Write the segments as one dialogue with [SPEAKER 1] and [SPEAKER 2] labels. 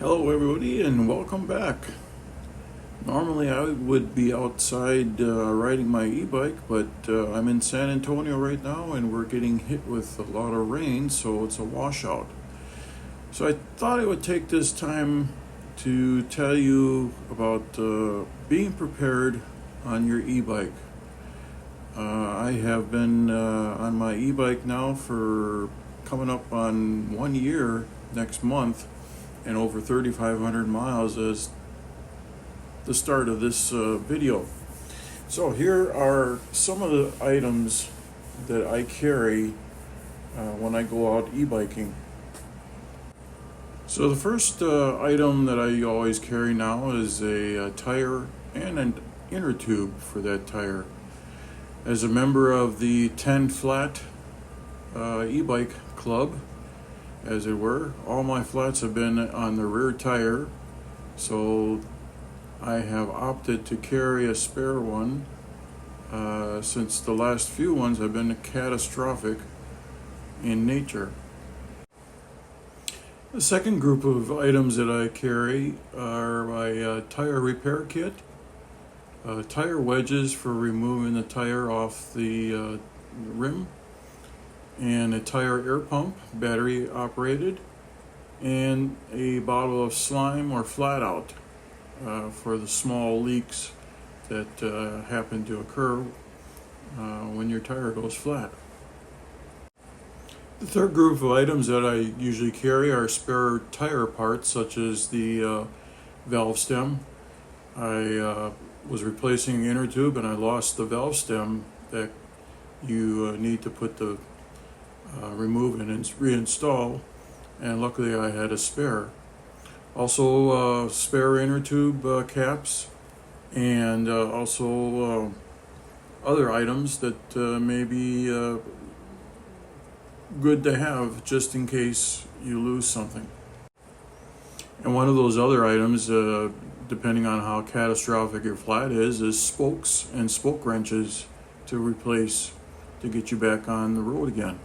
[SPEAKER 1] Hello everybody and welcome back. Normally I would be outside riding my e-bike, but I'm in San Antonio right now and we're getting hit with a lot of rain, so it's a washout. So I thought I would take this time to tell you about being prepared on your e-bike. I have been on my e-bike now for coming up on 1 year next month, and over 3,500 miles as the start of this video. So here are some of the items that I carry when I go out e-biking. So the first item that I always carry now is a tire and an inner tube for that tire. As a member of the 10 flat e-bike club, as it were, all my flats have been on the rear tire, so I have opted to carry a spare one since the last few ones have been catastrophic in nature. The second group of items that I carry are my tire repair kit, tire wedges for removing the tire off the rim, and a tire air pump, battery operated, and a bottle of slime or flat out for the small leaks that happen to occur when your tire goes flat. The third group of items that I usually carry are spare tire parts, such as the valve stem. I was replacing an inner tube and I lost the valve stem that you need to put the remove and reinstall, and luckily I had a spare. Also spare inner tube caps, and also other items that may be good to have just in case you lose something. And one of those other items, depending on how catastrophic your flat is spokes and spoke wrenches to replace to get you back on the road again.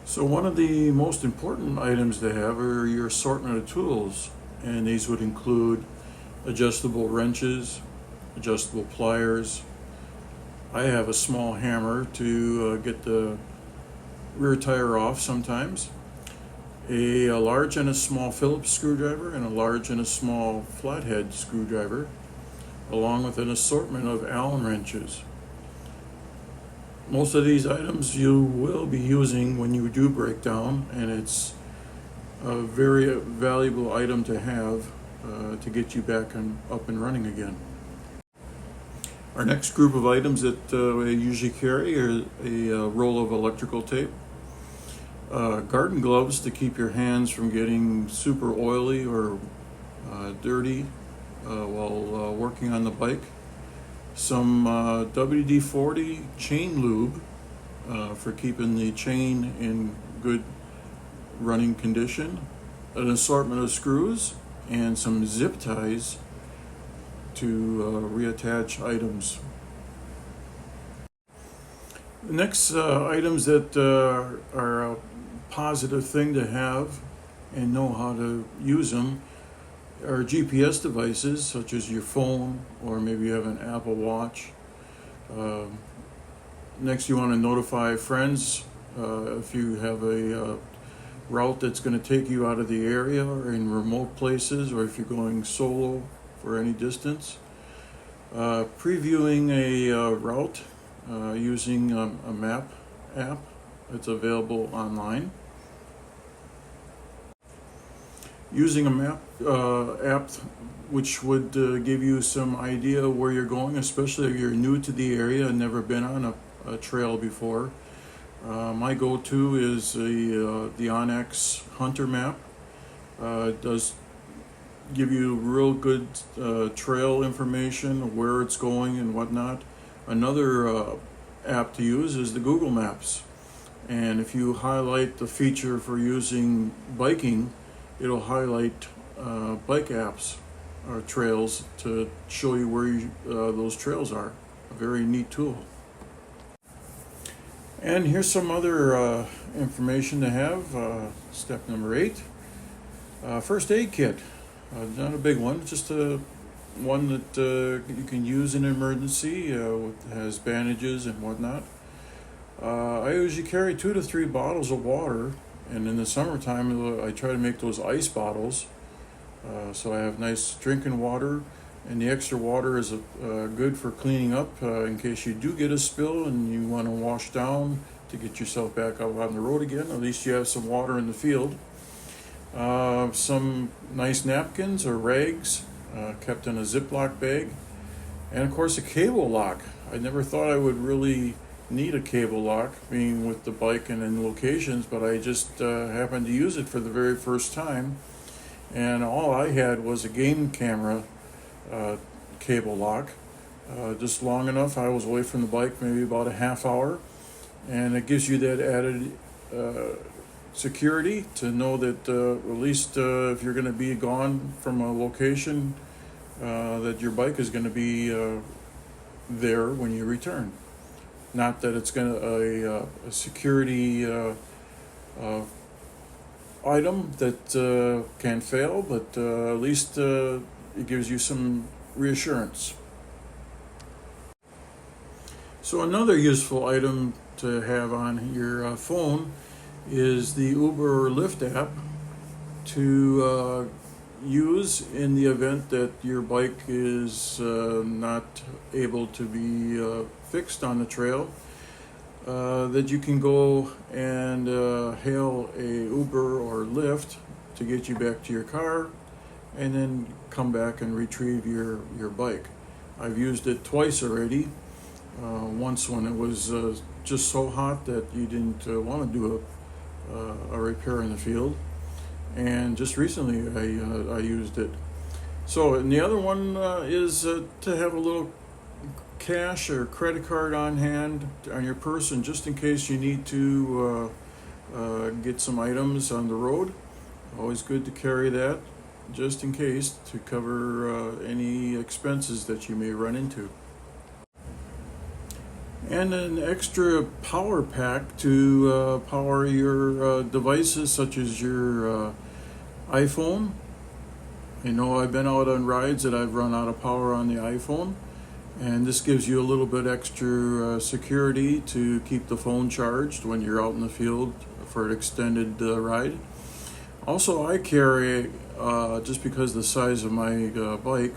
[SPEAKER 1] So one of the most important items to have are your assortment of tools, and these would include adjustable wrenches, adjustable pliers. I have a small hammer to get the rear tire off sometimes, a large and a small Phillips screwdriver, and a large and a small flathead screwdriver, along with an assortment of Allen wrenches. Most of these items you will be using when you do break down, and it's a very valuable item to have to get you back up and running again. Our next group of items that I usually carry are a roll of electrical tape, garden gloves to keep your hands from getting super oily or dirty while working on the bike, some WD-40 chain lube for keeping the chain in good running condition, an assortment of screws, and some zip ties to reattach items. The next items that are a positive thing to have and know how to use them are GPS devices, such as your phone, or maybe you have an Apple Watch. Next, you want to notify friends if you have a route that's going to take you out of the area or in remote places, or if you're going solo for any distance. Previewing a route using a map app that's available online. Using a map app which would give you some idea where you're going, especially if you're new to the area and never been on a trail before. My go-to is the Onyx Hunter map. It does give you real good trail information, where it's going and whatnot. Another app to use is the Google Maps, and if you highlight the feature for using biking, it'll highlight bike apps or trails to show you where those trails are. A very neat tool. And here's some other information to have. Step number 8. First aid kit, not a big one, just one that you can use in an emergency. Has bandages and whatnot. I usually carry 2 to 3 bottles of water, and in the summertime I try to make those ice bottles. So I have nice drinking water, and the extra water is good for cleaning up in case you do get a spill and you want to wash down to get yourself back out on the road again. At least you have some water in the field. Some nice napkins or rags kept in a Ziploc bag, and of course a cable lock. I never thought I would really need a cable lock being with the bike and in locations, but I just happened to use it for the very first time, and all I had was a game camera cable lock, just long enough. I was away from the bike maybe about a half hour, and it gives you that added security to know that at least if you're going to be gone from a location, that your bike is going to be there when you return. Not that it's going to a security item that can fail, but at least it gives you some reassurance. So another useful item to have on your phone is the Uber or Lyft app to use in the event that your bike is not able to be fixed on the trail, that you can go and hail a Uber or Lyft to get you back to your car and then come back and retrieve your bike. I've used it twice already. Once when it was just so hot that you didn't want to do a repair in the field, and just recently I used it. So, and the other one is to have a little cash or credit card on hand on your person, just in case you need to get some items on the road. Always good to carry that, just in case, to cover any expenses that you may run into. And an extra power pack to power your devices, such as your iPhone. I know I've been out on rides that I've run out of power on the iPhone, and this gives you a little bit extra security to keep the phone charged when you're out in the field for an extended ride. Also, I carry, just because of the size of my bike,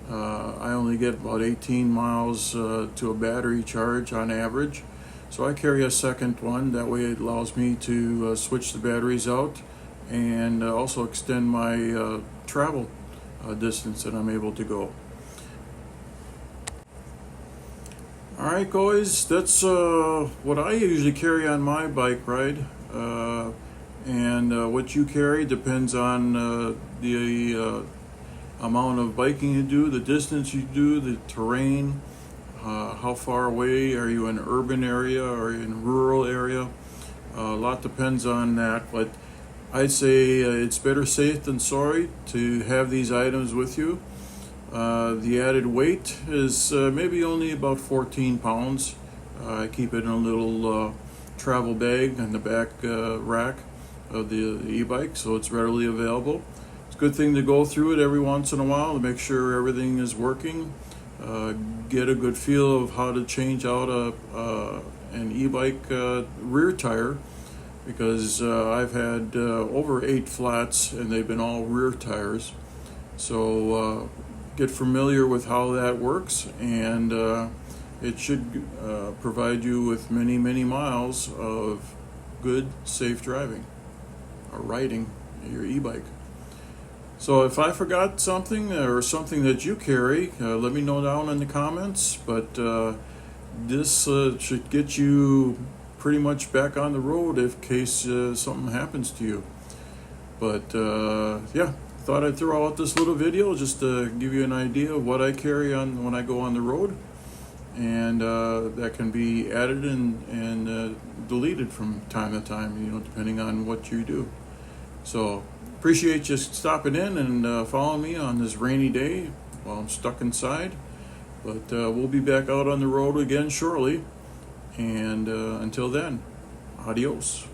[SPEAKER 1] I only get about 18 miles to a battery charge on average. So I carry a second one. That way it allows me to switch the batteries out and also extend my travel distance that I'm able to go. Alright guys, that's what I usually carry on my bike ride. And what you carry depends on the amount of biking you do, the distance you do, the terrain, how far away, are you in an urban area or in a rural area. A lot depends on that, but I'd say it's better safe than sorry to have these items with you. The added weight is maybe only about 14 pounds. I keep it in a little travel bag in the back rack of the e-bike, so it's readily available. It's a good thing to go through it every once in a while to make sure everything is working. Get a good feel of how to change out an e-bike rear tire, because I've had over 8 flats and they've been all rear tires. So get familiar with how that works, and it should provide you with many, many miles of good, safe driving or riding your e-bike. So if I forgot something or something that you carry, let me know down in the comments. But this should get you pretty much back on the road in case something happens to you. But yeah, thought I'd throw out this little video just to give you an idea of what I carry on when I go on the road. And that can be added and deleted from time to time, depending on what you do. So appreciate you stopping in and following me on this rainy day while I'm stuck inside. But we'll be back out on the road again shortly. And until then, adios.